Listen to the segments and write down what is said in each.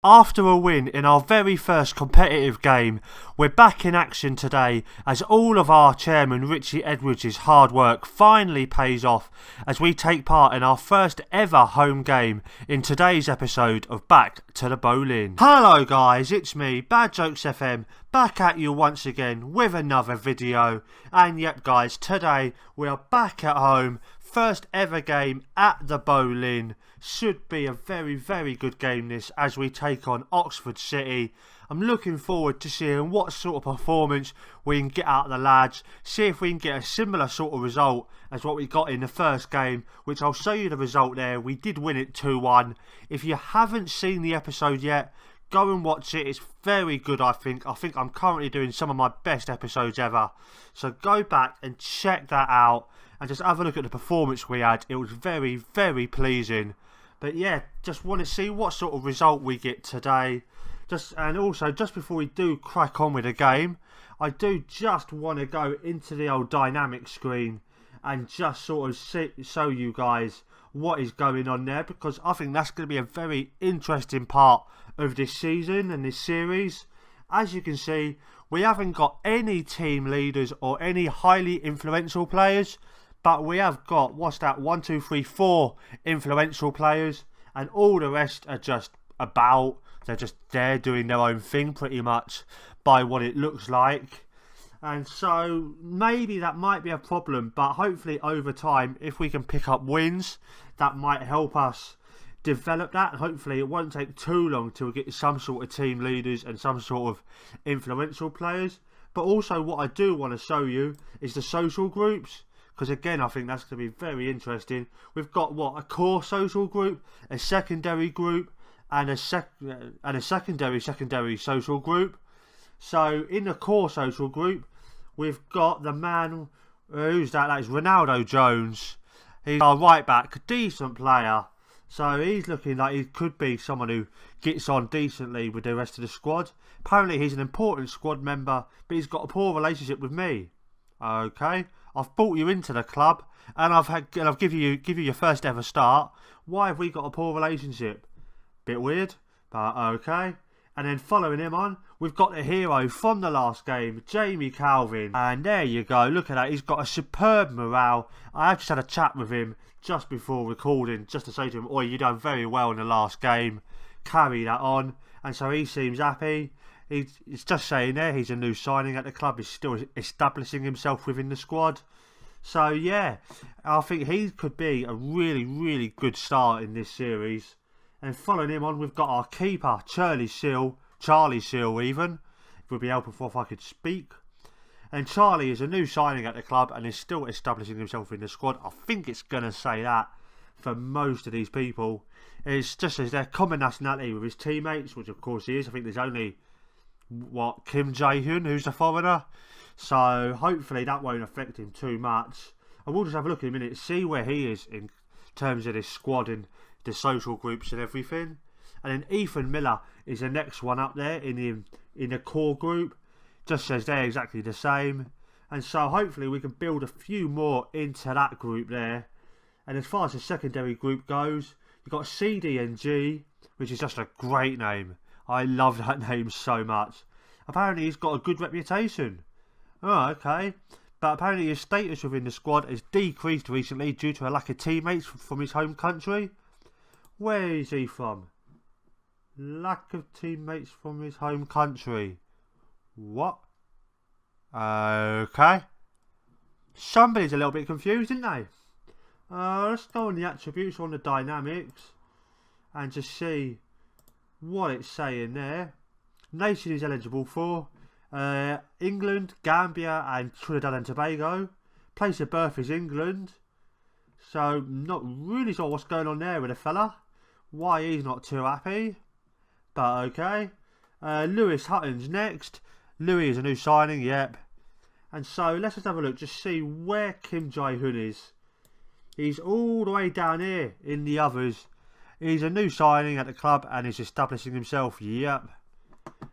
After a win in our very first competitive game, we're back in action today as all of our chairman Richie Edwards' hard work finally pays off as we take part in our first ever home game in today's episode of Back to the Boleyn. Hello guys, it's me, Bad Jokes FM, back at you once again with another video. And yep guys, today we are back at home, first ever game at the Boleyn. Should be a very good game this as we take on Oxford City. I'm looking forward to seeing what sort of performance we can get out of the lads, see if we can get a similar sort of result as what we got in the first game, which I'll show you the result there. We did win it 2-1. If you haven't seen the episode yet, go and watch it. It's very good, I think. I'm currently doing some of my best episodes ever. So go back and check that out and just have a look at the performance we had. It was very pleasing. But yeah, just want to see what sort of result we get today. And also, just before we do crack on with the game, I do just want to go into the old dynamic screen and just sort of show you guys what is going on there, because I think that's going to be a very interesting part of this season and this series. As you can see, we haven't got any team leaders or any highly influential players. But we have got, what's that, 1, 2, 3, 4 influential players, and all the rest are just about. They're just there doing their own thing pretty much by what it looks like. And so maybe that might be a problem, but hopefully over time, if we can pick up wins, that might help us develop that. And hopefully it won't take too long till we get some sort of team leaders and some sort of influential players. But also what I do want to show you is the social groups. Because again, I think that's going to be very interesting. We've got a core social group, a secondary group, and a secondary social group. So in the core social group, we've got the man, who's that? That is Ronaldo Jones. He's our right back, decent player. So he's looking like he could be someone who gets on decently with the rest of the squad. Apparently he's an important squad member, but he's got a poor relationship with me. Okay. I've brought you into the club and I've given you your first ever start. Why have we got a poor relationship? Bit weird, but okay. And then following him on, we've got the hero from the last game, Jamie Calvin. And there you go, look at that, he's got a superb morale. I have just had a chat with him just before recording, just to say to him, "Oi, you done very well in the last game. Carry that on." And so he seems happy. He's just saying there, he's a new signing at the club. He's still establishing himself within the squad. So yeah, I think he could be a really good start in this series. And following him on, we've got our keeper, Charlie Seal even. It would be helpful if I could speak. And Charlie is a new signing at the club and is still establishing himself in the squad. I think it's going to say that for most of these people. It's just as their common nationality with his teammates, which of course he is. I think there's only Kim Jae-hyun, who's a foreigner, so hopefully that won't affect him too much. I will just have a look in a minute, see where he is in terms of this squad and the social groups and everything. And then Ethan Miller is the next one up there in the core group, just says they're exactly the same. And so hopefully we can build a few more into that group there. And as far as the secondary group goes, you've got CDNG, which is just a great name. I love that name so much. Apparently he's got a good reputation. Oh, okay. But apparently his status within the squad has decreased recently due to a lack of teammates from his home country. Where is he from? Lack of teammates from his home country. What? Okay. Somebody's a little bit confused, isn't they? Let's go on the attributes, on the dynamics, and just see what it's saying there. Nation is eligible for England, Gambia and Trinidad and Tobago. Place of birth is England. So not really sure what's going on there with the fella. Why he's not too happy. But okay. Lewis Hutton's next. Louis is a new signing, yep. And so let's just have a look, just see where Kim Jae-hyun is. He's all the way down here in the others. He's a new signing at the club and he's establishing himself. Yep.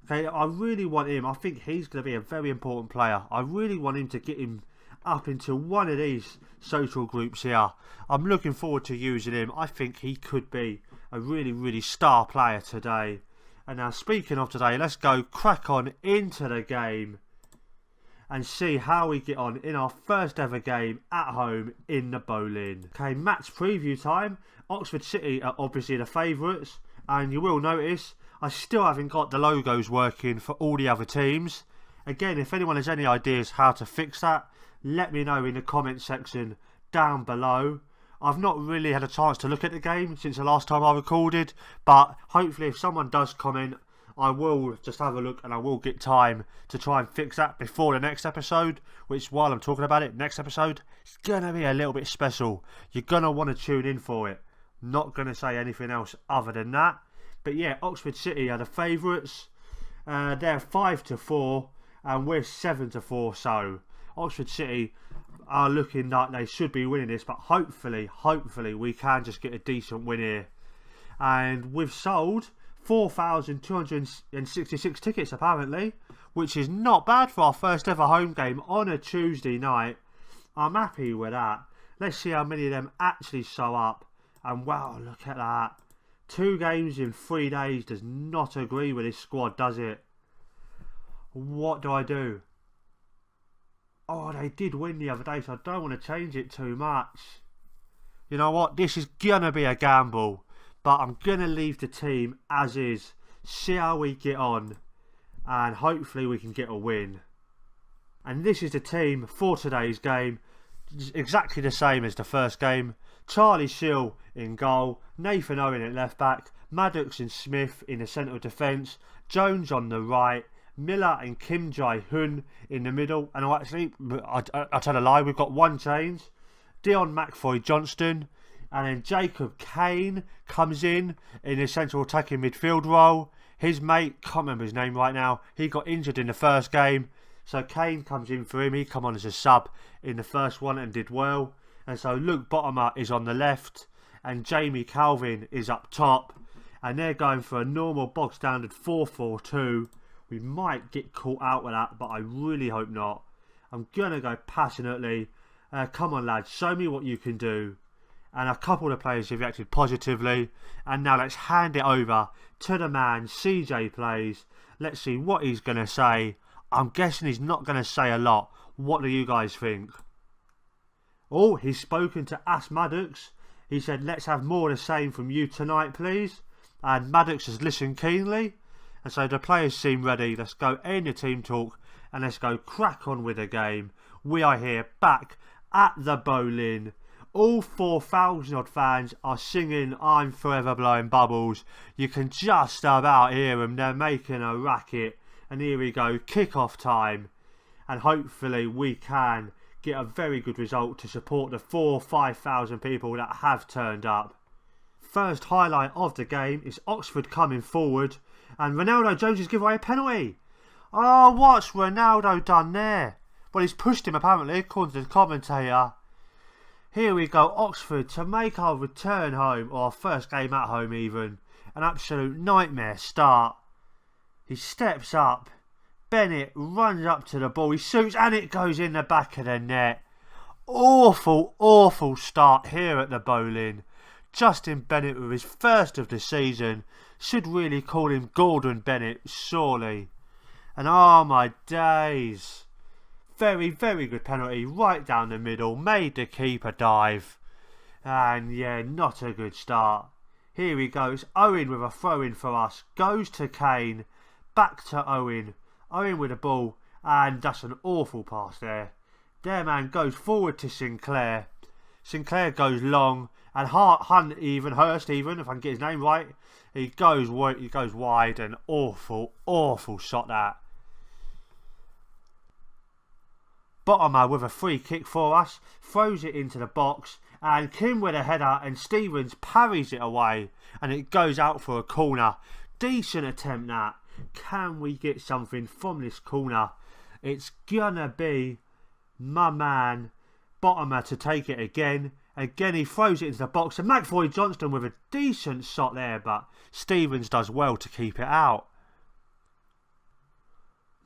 Okay, I really want him. I think he's going to be a very important player. I really want him to get him up into one of these social groups here. I'm looking forward to using him. I think he could be a really star player today. And now speaking of today, let's go crack on into the game and see how we get on in our first ever game at home in the Boleyn. Okay, match preview time. Oxford City are obviously the favourites, and you will notice I still haven't got the logos working for all the other teams. Again, if anyone has any ideas how to fix that, let me know in the comment section down below. I've not really had a chance to look at the game since the last time I recorded, but hopefully if someone does comment, I will just have a look and I will get time to try and fix that before the next episode, which while I'm talking about it, next episode, it's going to be a little bit special. You're going to want to tune in for it. Not going to say anything else other than that. But yeah, Oxford City are the favourites. They're 5-4 and we're 7-4, so Oxford City are looking like they should be winning this, but hopefully we can just get a decent win here. And we've sold 4,266 tickets apparently, which is not bad for our first ever home game on a Tuesday night. I'm happy with that. Let's see how many of them actually show up. And wow, look at that. 2 games in 3 days does not agree with this squad, does it? What do I do? Oh, they did win the other day, so I don't want to change it too much. You know what? This is going to be a gamble. But I'm going to leave the team as is. See how we get on. And hopefully we can get a win. And this is the team for today's game. Exactly the same as the first game. Charlie Shill in goal. Nathan Owen at left back. Maddox and Smith in the centre of defence. Jones on the right. Miller and Kim Jae-hun in the middle. And actually, I tell a lie, we've got one change. Dion McFoy Johnston. And then Jacob Kane comes in the central attacking midfield role. His mate, can't remember his name right now, he got injured in the first game. So Kane comes in for him. He come on as a sub in the first one and did well. And so Luke Bottomer is on the left. And Jamie Calvin is up top. And they're going for a normal bog standard 4-4-2. We might get caught out with that, but I really hope not. I'm going to go passionately. Come on lads, show me what you can do. And a couple of players have reacted positively. And now let's hand it over to the man CJ Plays. Let's see what he's going to say. I'm guessing he's not going to say a lot. What do you guys think? Oh, he's spoken to Ash Maddox. He said, let's have more of the same from you tonight, please. And Maddox has listened keenly. And so the players seem ready. Let's go end the team talk. And let's go crack on with the game. We are here back at the Boleyn. All 4,000 odd fans are singing I'm Forever Blowing Bubbles. You can just about hear them. They're making a racket. And here we go, kick-off time. And hopefully we can get a very good result to support the 4,000-5,000 people that have turned up. First highlight of the game is Oxford coming forward. And Ronaldo Jones has given away a penalty. Oh, what's Ronaldo done there? Well, he's pushed him apparently, according to the commentator. Here we go, Oxford to make our return home, or our first game at home even. An absolute nightmare start. He steps up. Bennett runs up to the ball. He shoots and it goes in the back of the net. Awful, awful start here at the Boleyn. Justin Bennett with his first of the season. Should really call him Gordon Bennett, surely. And oh my days. Very, very good penalty right down the middle. Made the keeper dive. And yeah, not a good start. Here we go. It's Owen with a throw-in for us. Goes to Kane. Back to Owen. Owen with the ball. And that's an awful pass there. Their man goes forward to Sinclair. Sinclair goes long. And Hurst even, if I can get his name right. He goes wide. And awful, awful shot that. Bottomer with a free kick for us, throws it into the box, and Kim with a header, and Stevens parries it away, and it goes out for a corner. Decent attempt that. Can we get something from this corner? It's gonna be my man Bottomer to take it again. Again he throws it into the box, and McFoy Johnston with a decent shot there, but Stevens does well to keep it out.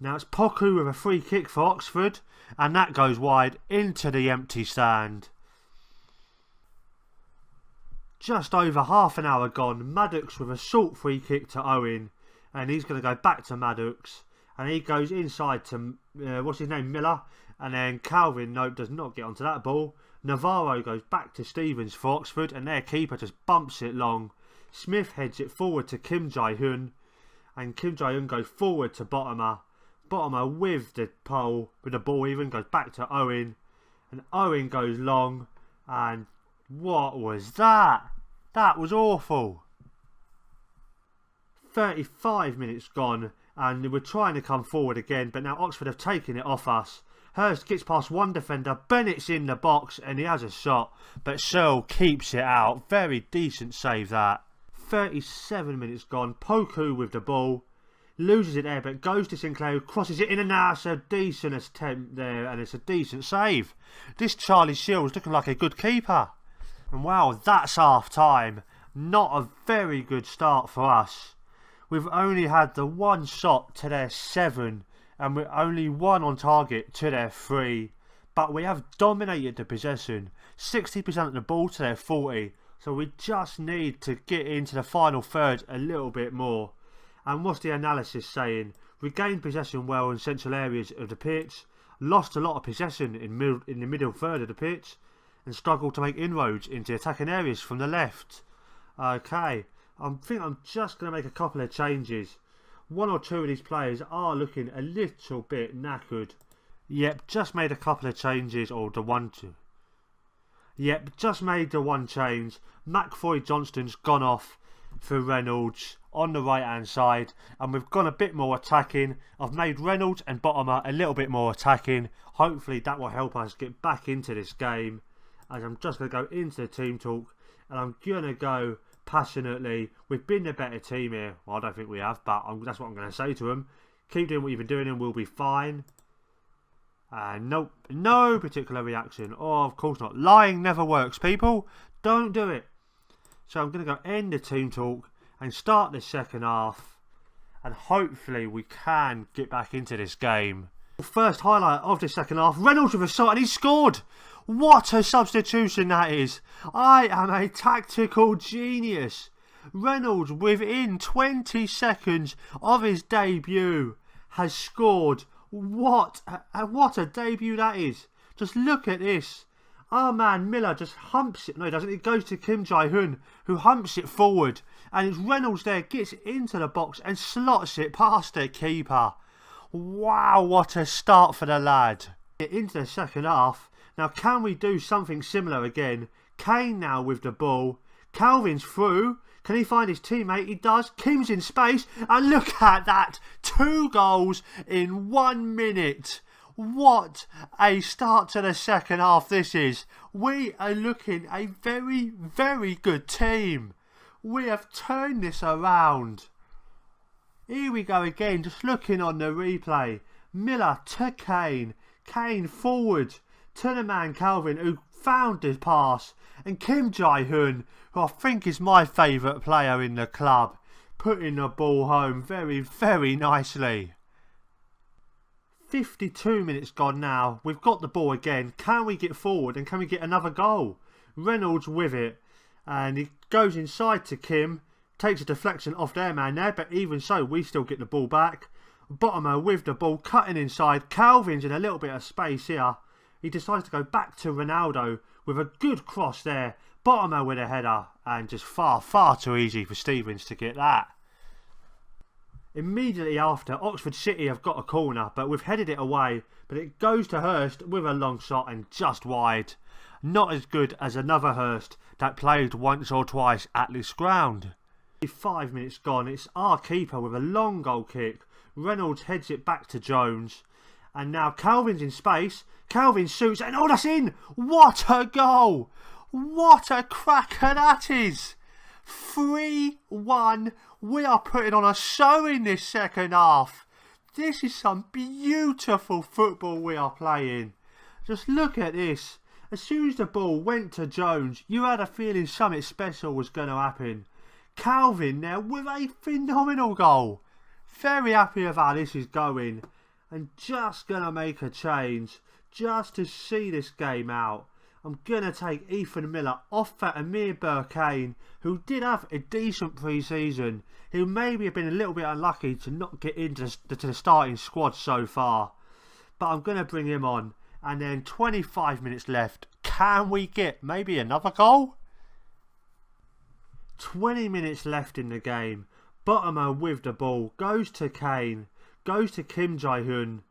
Now it's Poku with a free kick for Oxford, and that goes wide into the empty stand. Just over half an hour gone, Maddox with a short free kick to Owen, and he's going to go back to Maddox, and he goes inside to what's his name, Miller, and then Calvin does not get onto that ball. Navarro goes back to Stevens for Oxford, and their keeper just bumps it long. Smith heads it forward to Kim Jae-hoon, and Kim Jae-hoon goes forward to Bottomer. Bottomer with the ball even goes back to Owen, and Owen goes long, and what was that? That was awful. 35 minutes gone, and we're trying to come forward again, but now Oxford have taken it off us. Hurst gets past one defender, Bennett's in the box, and he has a shot, but Searle keeps it out. Very decent save that. 37 minutes gone, Poku with the ball, loses it there, but goes to Sinclair, who crosses it in, and now it's a decent attempt there, and it's a decent save. This Charlie Shields looking like a good keeper. And wow, that's half time. Not a very good start for us. We've only had the one shot to their 7, and we're only 1 on target to their 3. But we have dominated the possession, 60% of the ball to their 40. So we just need to get into the final third a little bit more. And what's the analysis saying? We gained possession well in central areas of the pitch, lost a lot of possession in the middle third of the pitch, and struggled to make inroads into attacking areas from the left. Okay, I think I'm just going to make a couple of changes. 1 or 2 of these players are looking a little bit knackered. Yep, just made a couple of changes, or the one to. Yep, just made the one change. McFoy Johnston's gone off for Reynolds on the right hand side, and we've gone a bit more attacking. I've made Reynolds and Bottomer a little bit more attacking. Hopefully that will help us get back into this game. As I'm just going to go into the team talk, and I'm going to go passionately. We've been the better team here. Well, I don't think we have, but that's what I'm going to say to them. Keep doing what you've been doing and we'll be fine. Nope, no particular reaction. Oh, of course not. Lying never works, people. Don't do it. So I'm going to go end the team talk and start the second half, and hopefully we can get back into this game. First highlight of the second half, Reynolds with a shot, and he scored. What a substitution that is. I am a tactical genius. Reynolds, within 20 seconds of his debut, has scored. What a debut that is. Just look at this. Our man Miller just humps it. No, he doesn't. It goes to Kim Jae-hoon, who humps it forward. And it's Reynolds there, gets into the box and slots it past the keeper. Wow, what a start for the lad. Into the second half. Now, can we do something similar again? Kane now with the ball. Calvin's through. Can he find his teammate? He does. Kim's in space. And look at that. 2 goals in 1 minute. What a start to the second half this is. We are looking a very, very good team. We have turned this around. Here we go again, just looking on the replay. Miller to Kane. Kane forward to the man Calvin, who found the pass. And Kim Jae-hoon, who I think is my favourite player in the club, putting the ball home very, very nicely. 52 minutes gone now. We've got the ball again. Can we get forward and can we get another goal? Reynolds with it. And he goes inside to Kim. Takes a deflection off their man there. But even so, we still get the ball back. Bottomer with the ball. Cutting inside. Calvin's in a little bit of space here. He decides to go back to Ronaldo with a good cross there. Bottomer with a header. And just far, far too easy for Stevens to get that. Immediately after, Oxford City have got a corner, but we've headed it away. But it goes to Hurst with a long shot and just wide. Not as good as another Hurst that played once or twice at this ground. 5 minutes gone, it's our keeper with a long goal kick. Reynolds heads it back to Jones. And now Calvin's in space. Calvin shoots and oh, that's in! What a goal! What a cracker that is! 3-1. We are putting on a show in this second half. This is some beautiful football we are playing. Just look at this. As soon as the ball went to Jones, you had a feeling something special was going to happen. Calvin there with a phenomenal goal. Very happy with how this is going. And just going to make a change. Just to see this game out. I'm going to take Ethan Miller off that Amir Burkane, who did have a decent pre-season, who maybe have been a little bit unlucky to not get into the starting squad so far. But I'm going to bring him on. And then 25 minutes left. Can we get maybe another goal? 20 minutes left in the game. Bottomer with the ball. Goes to Kane. Goes to Kim Jae-hoon.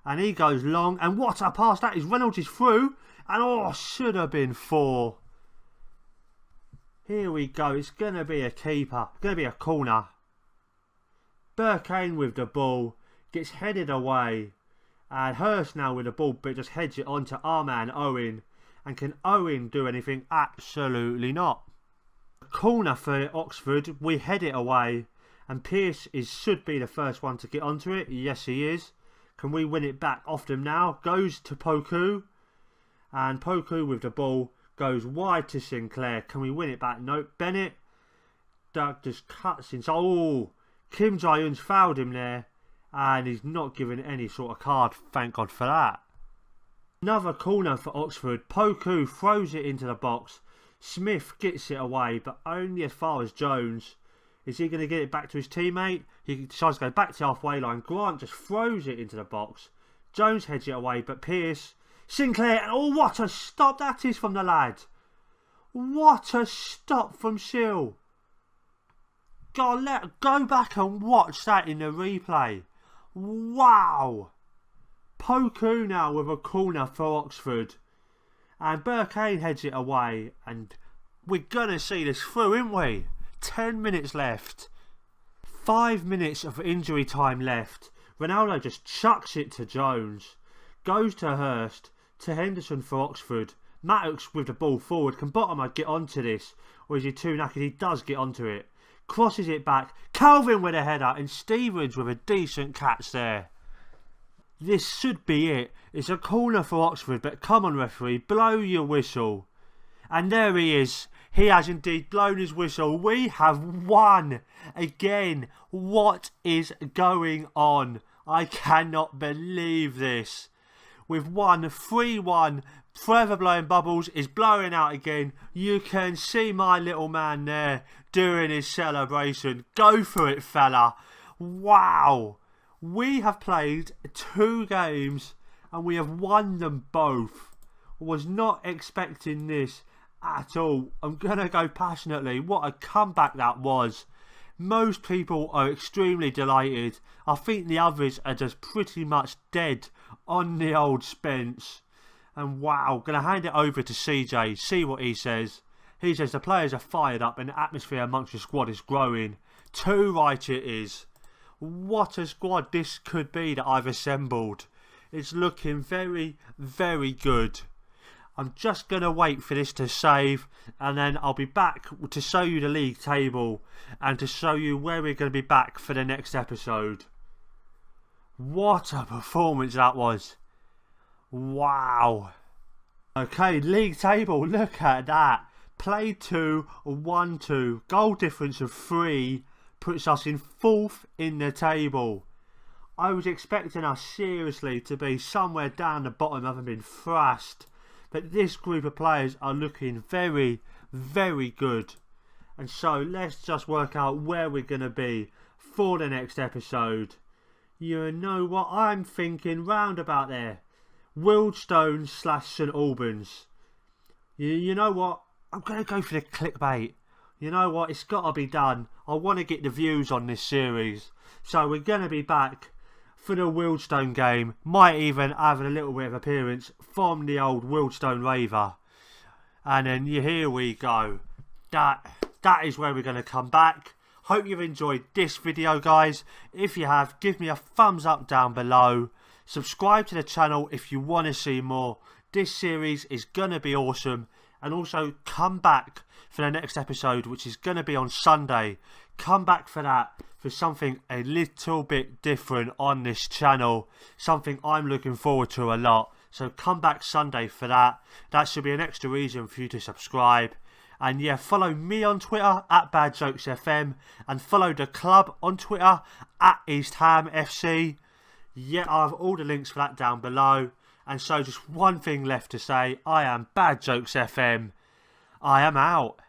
And he goes long. And what a pass that is. Reynolds is through. And oh, should have been 4. Here we go. It's going to be a keeper. Going to be a corner. Burkane with the ball. Gets headed away. And Hurst now with the ball, but just heads it on to our man Owen. And can Owen do anything? Absolutely not. Corner for Oxford. We head it away. And Pearce should be the first one to get onto it. Yes, he is. Can we win it back off them now? Goes to Poku. And Poku with the ball goes wide to Sinclair. Can we win it back? Nope. Bennett. Doug just cuts in. Oh, Kim Jae-hoon's fouled him there. And he's not given any sort of card. Thank God for that. Another corner for Oxford. Poku throws it into the box. Smith gets it away, but only as far as Jones. Is he going to get it back to his teammate? He decides to go back to the halfway line. Grant just throws it into the box. Jones heads it away, but Pearce... Sinclair, oh, what a stop that is from the lad. What a stop from Shill. God, go back and watch that in the replay. Wow. Poku now with a corner for Oxford. And Burkane heads it away. And we're going to see this through, aren't we? 10 minutes left. 5 minutes of injury time left. Ronaldo just chucks it to Jones. Goes to Hurst. To Henderson for Oxford. Mattox with the ball forward. Can Bottomer get onto this? Or is he too knackered? He does get onto it. Crosses it back. Calvin with a header. And Stevens with a decent catch there. This should be it. It's a corner for Oxford. But come on, referee. Blow your whistle. And there he is. He has indeed blown his whistle. We have won. Again. What is going on? I cannot believe this. We've won 3-1. Forever Blowing Bubbles is blowing out again. You can see my little man there doing his celebration. Go for it, fella. Wow. We have played 2 games and we have won them both. Was not expecting this at all. I'm going to go passionately. What a comeback that was. Most people are extremely delighted. I think the others are just pretty much dead on the old Spence. And wow, going to hand it over to CJ, see what he says. He says the players are fired up and the atmosphere amongst the squad is growing. Too right it is. What a squad this could be that I've assembled. It's looking very, very good. I'm just going to wait for this to save and then I'll be back to show you the league table and to show you where we're going to be back for the next episode. What a performance that was. Wow. Okay, league table, look at that. Played 2, won 2. Goal difference of 3 puts us in 4th in the table. I was expecting us seriously to be somewhere down the bottom, having been thrashed. But this group of players are looking very, very good. And so let's just work out where we're going to be for the next episode. You know what I'm thinking, round about there. Wealdstone / St Albans. You know what? I'm going to go for the clickbait. You know what? It's got to be done. I want to get the views on this series. So we're going to be back for the Wealdstone game. Might even have a little bit of appearance from the old Wealdstone Raver. And then here we go. That is where we're going to come back. Hope you've enjoyed this video, guys. If you have, give me a thumbs up down below. Subscribe to the channel if you want to see more. This series is going to be awesome. And also come back for the next episode, which is going to be on Sunday. Come back for that, for something a little bit different on this channel. Something I'm looking forward to a lot. So come back Sunday for that. That should be an extra reason for you to subscribe. And yeah, follow me on Twitter at BadJokesFM. And follow the club on Twitter at East Ham FC. Yeah, I have all the links for that down below. And so just one thing left to say. I am Bad Jokes FM. I am out.